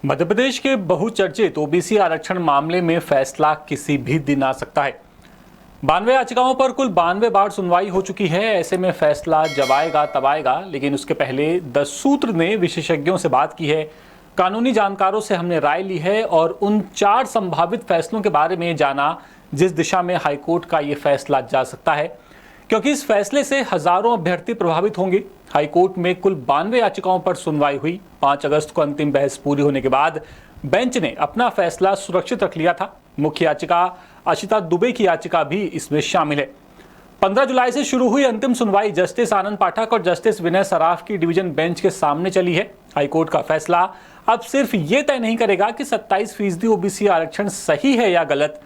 मध्य प्रदेश के बहुचर्चित ओबीसी आरक्षण मामले में फैसला किसी भी दिन आ सकता है। 92 याचिकाओं पर कुल 92 बार सुनवाई हो चुकी है। ऐसे में फैसला जब आएगा तब आएगा, लेकिन उसके पहले 10 सूत्र ने विशेषज्ञों से बात की है, कानूनी जानकारों से हमने राय ली है और उन 4 संभावित फैसलों के बारे में जाना जिस दिशा में हाईकोर्ट का ये फैसला जा सकता है, क्योंकि इस फैसले से हजारों अभ्यर्थी प्रभावित होंगे। हाईकोर्ट में कुल 92 याचिकाओं पर सुनवाई हुई। 5 अगस्त को अंतिम बहस पूरी होने के बाद बेंच ने अपना फैसला सुरक्षित रख लिया था। मुख्य याचिका आशिता दुबे की याचिका भी इसमें शामिल है। 15 जुलाई से शुरू हुई अंतिम सुनवाई जस्टिस आनंद पाठक और जस्टिस विनय सराफ की डिवीजन बेंच के सामने चली है। हाईकोर्ट का फैसला अब सिर्फ ये तय नहीं करेगा कि 27% ओबीसी आरक्षण सही है या गलत,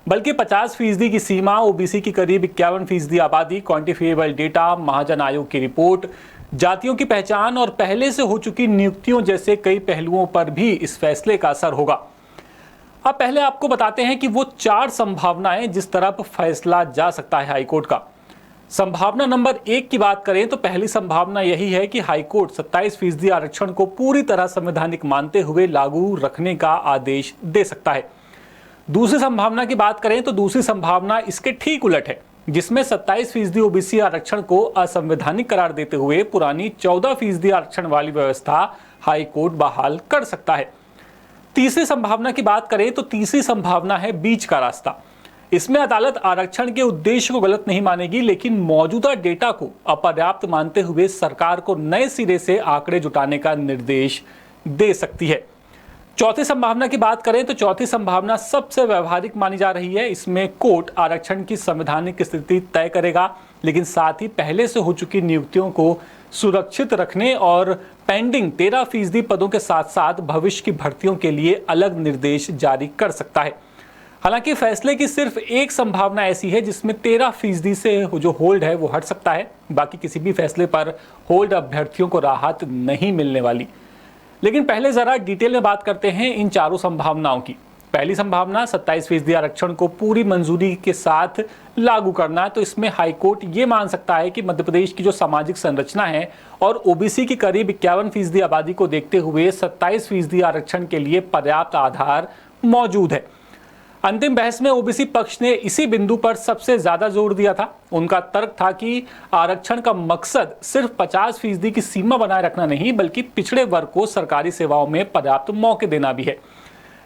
बल्कि 50% की सीमा, ओबीसी की करीब 51% आबादी, क्वांटिफिएबल डेटा, महाजन आयोग की रिपोर्ट, जातियों की पहचान और पहले से हो चुकी नियुक्तियों जैसे कई पहलुओं पर भी इस फैसले का असर होगा। अब पहले आपको बताते हैं कि वो 4 संभावनाएं जिस तरफ फैसला जा सकता है हाईकोर्ट का। संभावना नंबर 1 की बात करें तो पहली संभावना यही है कि हाईकोर्ट 27% आरक्षण को पूरी तरह संवैधानिक मानते हुए लागू रखने का आदेश दे सकता है। दूसरी संभावना की बात करें तो दूसरी संभावना इसके ठीक उलट है, जिसमें 27% ओबीसी आरक्षण को असंवैधानिक करार देते हुए पुरानी 14% आरक्षण वाली व्यवस्था हाईकोर्ट बहाल कर सकता है। तीसरी संभावना की बात करें तो तीसरी संभावना है बीच का रास्ता। इसमें अदालत आरक्षण के उद्देश्य को गलत नहीं मानेगी, लेकिन मौजूदा डेटा को अपर्याप्त मानते हुए सरकार को नए सिरे से आंकड़े जुटाने का निर्देश दे सकती है। चौथी संभावना की बात करें तो चौथी संभावना सबसे व्यवहारिक मानी जा रही है। इसमें कोर्ट आरक्षण की संवैधानिक स्थिति तय करेगा, लेकिन साथ ही पहले से हो चुकी नियुक्तियों को सुरक्षित रखने और पेंडिंग 13% पदों के साथ साथ भविष्य की भर्तियों के लिए अलग निर्देश जारी कर सकता है। हालांकि फैसले की सिर्फ एक संभावना ऐसी है जिसमें 13% से जो होल्ड है वो हट सकता है। बाकी किसी भी फैसले पर होल्ड अभ्यर्थियों को राहत नहीं मिलने वाली। लेकिन पहले जरा डिटेल में बात करते हैं इन चारों संभावनाओं की। पहली संभावना 27% आरक्षण को पूरी मंजूरी के साथ लागू करना, तो इसमें हाईकोर्ट ये मान सकता है कि मध्य प्रदेश की जो सामाजिक संरचना है और ओबीसी की करीब 51% आबादी को देखते हुए 27% आरक्षण के लिए पर्याप्त आधार मौजूद है। अंतिम बहस में ओबीसी पक्ष ने इसी बिंदु पर सबसे ज्यादा जोर दिया था। उनका तर्क था कि आरक्षण का मकसद सिर्फ 50% की सीमा बनाए रखना नहीं, बल्कि पिछड़े वर्ग को सरकारी सेवाओं में पर्याप्त मौके देना भी है।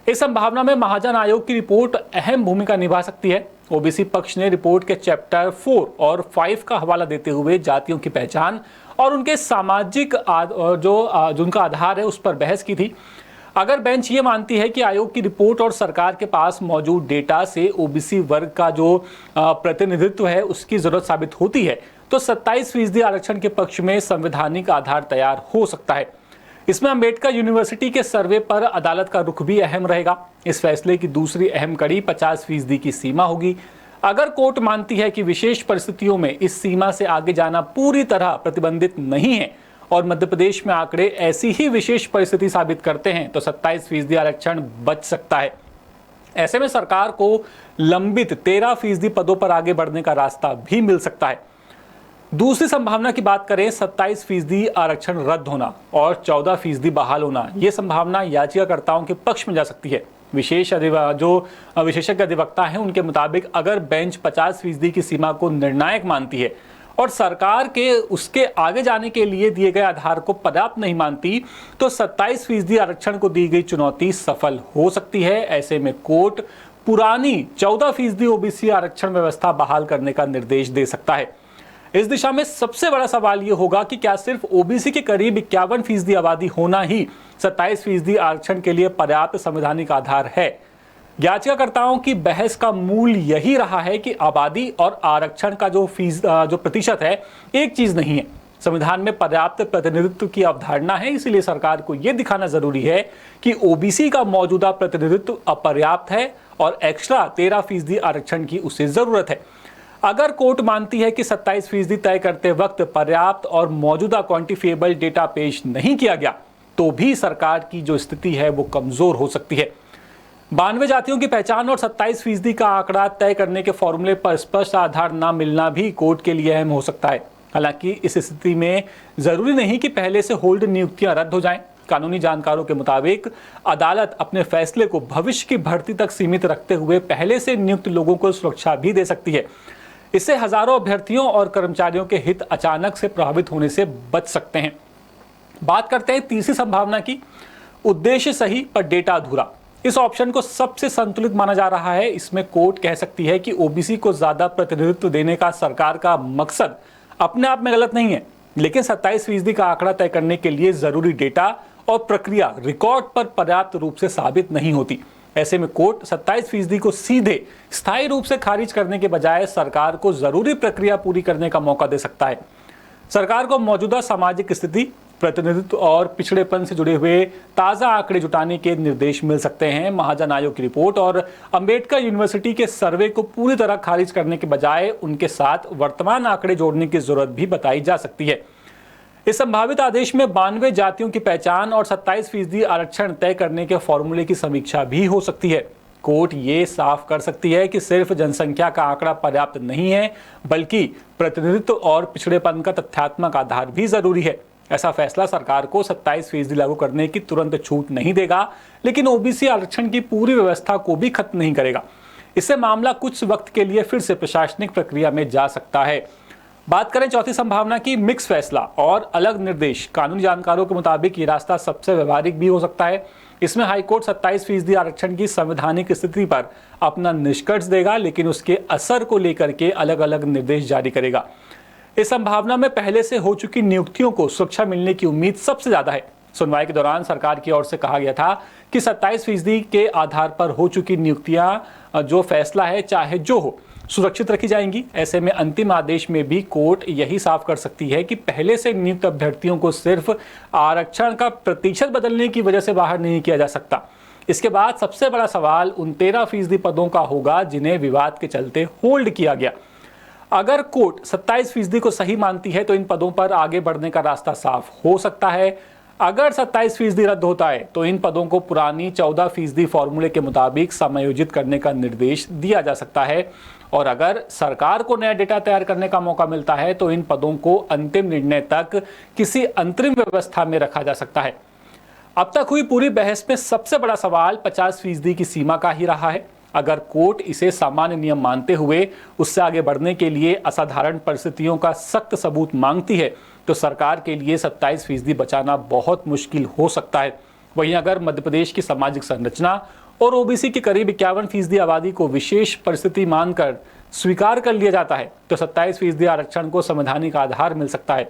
इस संभावना में महाजन आयोग की रिपोर्ट अहम भूमिका निभा सकती है। ओबीसी पक्ष ने रिपोर्ट के चैप्टर 4 और 5 का हवाला देते हुए जातियों की पहचान और उनके सामाजिक जो उनका आधार है उस पर बहस की थी। अगर बेंच ये मानती है कि आयोग की रिपोर्ट और सरकार के पास मौजूद डेटा से ओबीसी वर्ग का जो प्रतिनिधित्व है उसकी जरूरत साबित होती है, तो 27% आरक्षण के पक्ष में संवैधानिक आधार तैयार हो सकता है। इसमें अंबेडकर यूनिवर्सिटी के सर्वे पर अदालत का रुख भी अहम रहेगा। इस फैसले की दूसरी अहम कड़ी 50% की सीमा होगी। अगर कोर्ट मानती है कि विशेष परिस्थितियों में इस सीमा से आगे जाना पूरी तरह प्रतिबंधित नहीं है और मध्य प्रदेश में आंकड़े ऐसी ही विशेष परिस्थिति साबित करते हैं, तो 27% आरक्षण बच सकता है। ऐसे में सरकार को लंबित 13% पदों पर आगे बढ़ने का रास्ता भी मिल सकता है। दूसरी संभावना की बात करें, 27% आरक्षण रद्द होना और 14% बहाल होना, यह संभावना याचिकाकर्ताओं के पक्ष में जा सकती है। विशेषज्ञ अधिवक्ता हैं उनके मुताबिक अगर बेंच 50% की सीमा को निर्णायक मानती है और सरकार के उसके आगे जाने के लिए दिए गए आधार को पर्याप्त नहीं मानती, तो 27% आरक्षण को दी गई चुनौती सफल हो सकती है। ऐसे में कोर्ट पुरानी 14% ओबीसी आरक्षण व्यवस्था बहाल करने का निर्देश दे सकता है। इस दिशा में सबसे बड़ा सवाल यह होगा कि क्या सिर्फ ओबीसी के करीब 51% आबादी होना ही 27% आरक्षण के लिए पर्याप्त संवैधानिक आधार है। याचिकाकर्ताओं की बहस का मूल यही रहा है कि आबादी और आरक्षण का जो प्रतिशत है एक चीज नहीं है। संविधान में पर्याप्त प्रतिनिधित्व की अवधारणा है, इसलिए सरकार को यह दिखाना जरूरी है कि ओबीसी का मौजूदा प्रतिनिधित्व अपर्याप्त है और एक्स्ट्रा 13% आरक्षण की उसे जरूरत है। अगर कोर्ट मानती है कि 27% तय करते वक्त पर्याप्त और मौजूदा क्वांटिफिएबल डेटा पेश नहीं किया गया, तो भी सरकार की जो स्थिति है वो कमजोर हो सकती है। 92 जातियों की पहचान और 27% का आंकड़ा तय करने के फॉर्मूले पर स्पष्ट आधार न मिलना भी कोर्ट के लिए अहम हो सकता है। हालांकि इस स्थिति में जरूरी नहीं कि पहले से होल्ड नियुक्तियां रद्द हो जाएं। कानूनी जानकारों के मुताबिक अदालत अपने फैसले को भविष्य की भर्ती तक सीमित रखते हुए पहले से नियुक्त लोगों को सुरक्षा भी दे सकती है। इससे हजारों अभ्यर्थियों और कर्मचारियों के हित अचानक से प्रभावित होने से बच सकते हैं। बात करते हैं तीसरी संभावना की, उद्देश्य सही पर डेटा अधूरा। इस ऑप्शन को सबसे संतुलित माना जा रहा है। इसमें कोर्ट कह सकती है कि ओबीसी को ज्यादा प्रतिनिधित्व देने का सरकार का मकसद अपने आप में गलत नहीं है, लेकिन 27% का आंकड़ा तय करने के लिए जरूरी डेटा और प्रक्रिया रिकॉर्ड पर पर्याप्त रूप से साबित नहीं होती। ऐसे में कोर्ट 27% को सीधे स्थायी रूप से खारिज करने के बजाय सरकार को जरूरी प्रक्रिया पूरी करने का मौका दे सकता है। सरकार को मौजूदा सामाजिक स्थिति, प्रतिनिधित्व और पिछड़ेपन से जुड़े हुए ताजा आंकड़े जुटाने के निर्देश मिल सकते हैं। महाजन आयोग की रिपोर्ट और अंबेडकर यूनिवर्सिटी के सर्वे को पूरी तरह खारिज करने के बजाय उनके साथ वर्तमान आंकड़े जोड़ने की जरूरत भी बताई जा सकती है। इस संभावित आदेश में 92 जातियों की पहचान और 27% आरक्षण तय करने के फॉर्मूले की समीक्षा भी हो सकती है। कोर्ट ये साफ कर सकती है कि सिर्फ जनसंख्या का आंकड़ा पर्याप्त नहीं है, बल्कि प्रतिनिधित्व और पिछड़ेपन का तथ्यात्मक आधार भी जरूरी है। ऐसा फैसला सरकार को 27% लागू करने की तुरंत छूट नहीं देगा, लेकिन ओबीसी आरक्षण की पूरी व्यवस्था को भी खत्म नहीं करेगा। इससे मामला कुछ वक्त के लिए फिर से प्रशासनिक प्रक्रिया में जा सकता है। बात करें चौथी संभावना की, मिक्स फैसला और अलग निर्देश। कानूनी जानकारों के मुताबिक ये रास्ता सबसे व्यवहारिक भी हो सकता है। इसमें हाईकोर्ट 27% आरक्षण की संवैधानिक स्थिति पर अपना निष्कर्ष देगा, लेकिन उसके असर को लेकर के अलग अलग निर्देश जारी करेगा। इस संभावना में पहले से हो चुकी नियुक्तियों को सुरक्षा मिलने की उम्मीद सबसे ज्यादा है। सुनवाई के दौरान सरकार की ओर से कहा गया था कि 27% के आधार पर हो चुकी नियुक्तियां जो फैसला है चाहे जो हो सुरक्षित रखी जाएंगी। ऐसे में अंतिम आदेश में भी कोर्ट यही साफ कर सकती है कि पहले से नियुक्त अभ्यर्थियों को सिर्फ आरक्षण का प्रतिशत बदलने की वजह से बाहर नहीं किया जा सकता। इसके बाद सबसे बड़ा सवाल उन 13% पदों का होगा जिन्हें विवाद के चलते होल्ड किया गया। अगर कोर्ट 27% को सही मानती है तो इन पदों पर आगे बढ़ने का रास्ता साफ हो सकता है। अगर 27% रद्द होता है तो इन पदों को पुरानी 14% फॉर्मूले के मुताबिक समायोजित करने का निर्देश दिया जा सकता है। और अगर सरकार को नया डेटा तैयार करने का मौका मिलता है तो इन पदों को अंतिम निर्णय तक किसी अंतरिम व्यवस्था में रखा जा सकता है। अब तक हुई पूरी बहस में सबसे बड़ा सवाल 50% की सीमा का ही रहा है। अगर कोर्ट इसे सामान्य नियम मानते हुए उससे आगे बढ़ने के लिए असाधारण परिस्थितियों का सख्त सबूत मांगती है तो सरकार के लिए 27% बचाना बहुत मुश्किल हो सकता है। वहीं अगर मध्य प्रदेश की सामाजिक संरचना और ओबीसी की करीब 51% आबादी को विशेष परिस्थिति मानकर स्वीकार कर लिया जाता है तो 27% आरक्षण को संवैधानिक आधार मिल सकता है।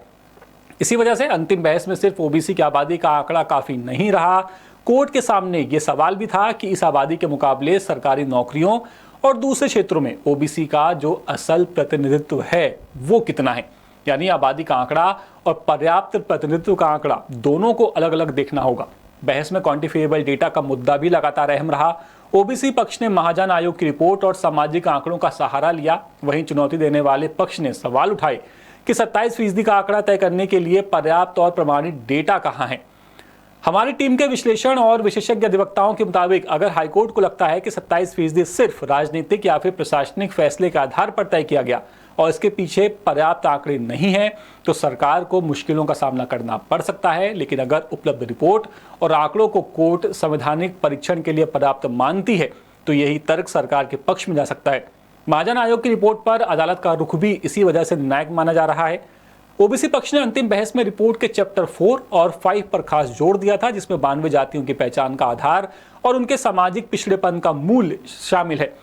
इसी वजह से अंतिम बहस में सिर्फ ओबीसी की आबादी का आंकड़ा काफी नहीं रहा। कोर्ट के सामने ये सवाल भी था कि इस आबादी के मुकाबले सरकारी नौकरियों और दूसरे क्षेत्रों में ओबीसी का जो असल प्रतिनिधित्व है वो कितना है। यानी आबादी का आंकड़ा और पर्याप्त प्रतिनिधित्व का आंकड़ा दोनों को अलग अलग देखना होगा। बहस में क्वांटिफिएबल डेटा का मुद्दा भी लगातार अहम रहा। ओबीसी पक्ष ने महाजन आयोग की रिपोर्ट और सामाजिक आंकड़ों का सहारा लिया, वहीं चुनौती देने वाले पक्ष ने सवाल उठाए कि 27% का आंकड़ा तय करने के लिए पर्याप्त और प्रमाणित डेटा कहां है। हमारी टीम के विश्लेषण और विशेषज्ञ अधिवक्ताओं के मुताबिक अगर हाईकोर्ट को लगता है कि 27% सिर्फ राजनीतिक या फिर प्रशासनिक फैसले के आधार पर तय किया गया और इसके पीछे पर्याप्त आंकड़े नहीं है तो सरकार को मुश्किलों का सामना करना पड़ सकता है। लेकिन अगर उपलब्ध रिपोर्ट और आंकड़ों को कोर्ट संवैधानिक परीक्षण के लिए पर्याप्त मानती है तो यही तर्क सरकार के पक्ष में जा सकता है। महाजन आयोग की रिपोर्ट पर अदालत का रुख भी इसी वजह से निर्णायक माना जा रहा है। ओबीसी पक्ष ने अंतिम बहस में रिपोर्ट के चैप्टर 4 और 5 पर खास जोर दिया था, जिसमें 92 जातियों की पहचान का आधार और उनके सामाजिक पिछड़ेपन का मूल्य शामिल है।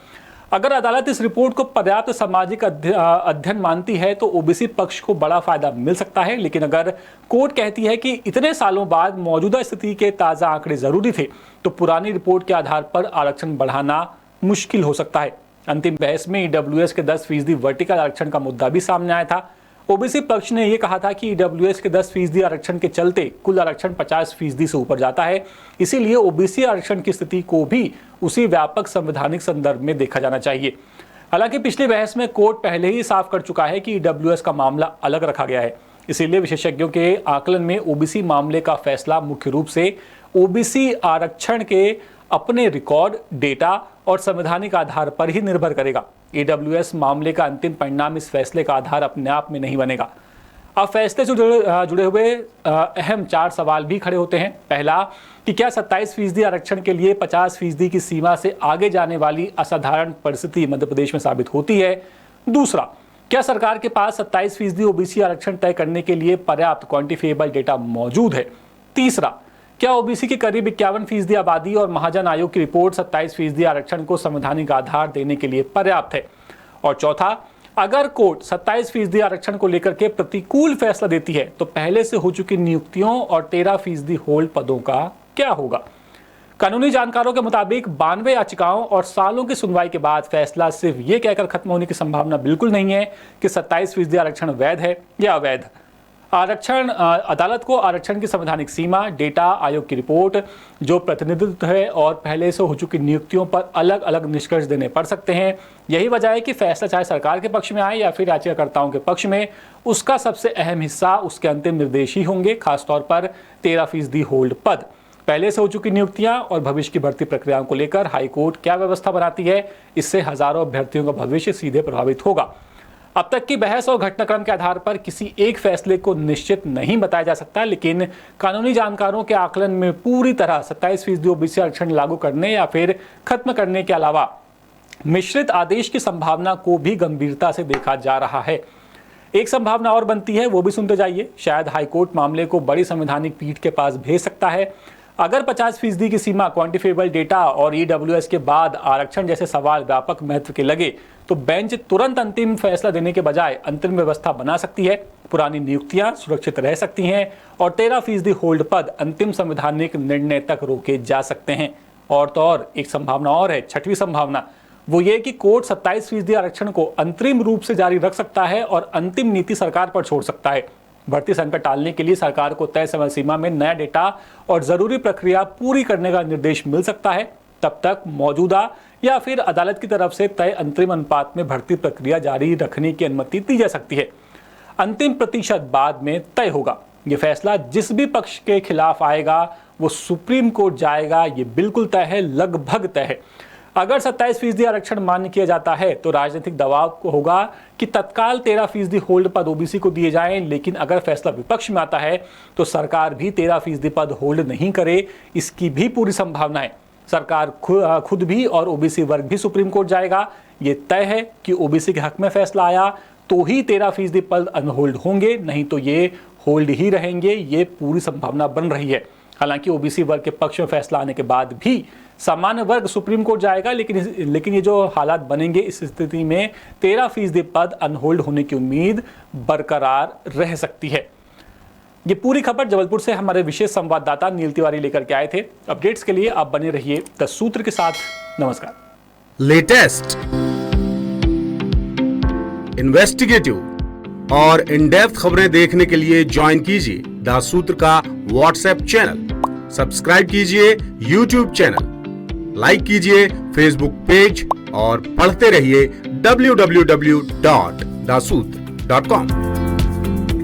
अगर अदालत इस रिपोर्ट को पर्याप्त सामाजिक अध्ययन मानती है तो ओबीसी पक्ष को बड़ा फायदा मिल सकता है। लेकिन अगर कोर्ट कहती है कि इतने सालों बाद मौजूदा स्थिति के ताजा आंकड़े जरूरी थे तो पुरानी रिपोर्ट के आधार पर आरक्षण बढ़ाना मुश्किल हो सकता है। अंतिम बहस में ईडब्ल्यूएस के 10% वर्टिकल आरक्षण का मुद्दा भी सामने आया था। ओबीसी पक्ष ने यह कहा था कि ईडब्ल्यूएस के 10% आरक्षण के चलते कुल आरक्षण 50% से ऊपर जाता है, इसीलिए ओबीसी आरक्षण की स्थिति को भी उसी व्यापक संवैधानिक संदर्भ में देखा जाना चाहिए। हालांकि पिछली बहस में कोर्ट पहले ही साफ कर चुका है कि ईडब्ल्यूएस का मामला अलग रखा गया है, इसीलिए विशेषज्ञों के आकलन में ओबीसी मामले का फैसला मुख्य रूप से ओबीसी आरक्षण के अपने रिकॉर्ड, डेटा और संवैधानिक आधार पर ही निर्भर करेगा। ईडब्ल्यूएस मामले का अंतिम परिणाम इस फैसले का आधार अपने आप में नहीं बनेगा। अब फैसले से जुड़े हुए अहम 4 सवाल भी खड़े होते हैं। पहला कि क्या 27% आरक्षण के लिए 50% की सीमा से आगे जाने वाली असाधारण परिस्थिति मध्य प्रदेश में साबित होती है। दूसरा, क्या सरकार के पास 27% ओबीसी आरक्षण तय करने के लिए पर्याप्त क्वांटिफिएबल डेटा मौजूद है। तीसरा, क्या ओबीसी की करीब 51% आबादी और महाजन आयोग की रिपोर्ट 27% आरक्षण को संवैधानिक आधार देने के लिए पर्याप्त है। और चौथा, अगर कोर्ट 27% आरक्षण को लेकर के प्रतिकूल फैसला देती है तो पहले से हो चुकी नियुक्तियों और 13% होल्ड पदों का क्या होगा। कानूनी जानकारों के मुताबिक 92 याचिकाओं और सालों की सुनवाई के बाद फैसला सिर्फ ये कहकर खत्म होने की संभावना बिल्कुल नहीं है कि 27% आरक्षण वैध है या अवैध। अदालत को आरक्षण की संवैधानिक सीमा, डेटा, आयोग की रिपोर्ट, जो प्रतिनिधित्व है और पहले से हो चुकी नियुक्तियों पर अलग अलग निष्कर्ष देने पड़ सकते हैं। यही वजह है कि फैसला चाहे सरकार के पक्ष में आए या फिर याचिकाकर्ताओं के पक्ष में, उसका सबसे अहम हिस्सा उसके अंतिम निर्देश ही होंगे, खासतौर पर 13% होल्ड पद। पहले से हो चुकी नियुक्तियां और भविष्य की भर्ती प्रक्रियाओं को लेकर हाईकोर्ट क्या व्यवस्था बनाती है, इससे हजारों अभ्यर्थियों का भविष्य सीधे प्रभावित होगा। अब तक की बहस और घटनाक्रम के आधार पर किसी एक फैसले को निश्चित नहीं बताया जा सकता, लेकिन कानूनी जानकारों के आकलन में पूरी तरह 27% ओबीसी आरक्षण लागू करने या फिर खत्म करने के अलावा मिश्रित आदेश की संभावना को भी गंभीरता से देखा जा रहा है। एक संभावना और बनती है, वो भी सुनते जाइए। शायद हाईकोर्ट मामले को बड़ी संवैधानिक पीठ के पास भेज सकता है। अगर 50% की सीमा, क्वांटिफिएबल डेटा और ईडब्ल्यूएस के बाद आरक्षण जैसे सवाल व्यापक महत्व के लगे तो बेंच तुरंत अंतिम फैसला देने के बजाय अंतरिम व्यवस्था बना सकती है। पुरानी नियुक्तियां सुरक्षित रह सकती हैं और 13% होल्ड पद अंतिम संवैधानिक निर्णय तक रोके जा सकते हैं। और तो और एक संभावना और है, छठवीं संभावना, वो ये कि कोर्ट 27% आरक्षण को अंतरिम रूप से जारी रख सकता है और अंतिम नीति सरकार पर छोड़ सकता है। भर्ती संकट टालने के लिए सरकार को तय समय सीमा में नया डेटा और जरूरी प्रक्रिया पूरी करने का निर्देश मिल सकता है। तब तक मौजूदा या फिर अदालत की तरफ से तय अंतरिम अनुपात में भर्ती प्रक्रिया जारी रखने की अनुमति दी जा सकती है। अंतिम प्रतिशत बाद में तय होगा। ये फैसला जिस भी पक्ष के खिलाफ आएगा वो सुप्रीम कोर्ट जाएगा, ये बिल्कुल तय है, लगभग तय है। अगर 27% आरक्षण मान्य किया जाता है तो राजनीतिक दबाव होगा कि तत्काल 13% होल्ड पद ओबीसी को दिए जाएं, लेकिन अगर फैसला विपक्ष में आता है तो सरकार भी 13% पद होल्ड नहीं करे, इसकी भी पूरी संभावना है। सरकार खुद भी और ओबीसी वर्ग भी सुप्रीम कोर्ट जाएगा। ये तय है कि ओबीसी के हक में फैसला आया तो ही 13% पद अनहोल्ड होंगे, नहीं तो ये होल्ड ही रहेंगे। ये पूरी संभावना बन रही है। हालांकि ओबीसी वर्ग के पक्ष में फैसला आने के बाद भी सामान्य वर्ग सुप्रीम कोर्ट जाएगा, लेकिन ये जो हालात बनेंगे, इस स्थिति में 13% पद अनहोल्ड होने की उम्मीद बरकरार रह सकती है। ये पूरी खबर जबलपुर से हमारे विशेष संवाददाता नील तिवारी लेकर के आए थे। अपडेट्स के लिए आप बने रहिए द सूत्र के साथ। नमस्कार। लेटेस्ट, इन्वेस्टिगेटिव और इन डेप्थ खबरें देखने के लिए ज्वाइन कीजिए द सूत्र का व्हाट्सएप चैनल, सब्सक्राइब कीजिए यूट्यूब चैनल, लाइक कीजिए फेसबुक पेज और पढ़ते रहिए www.daसूत्र.com।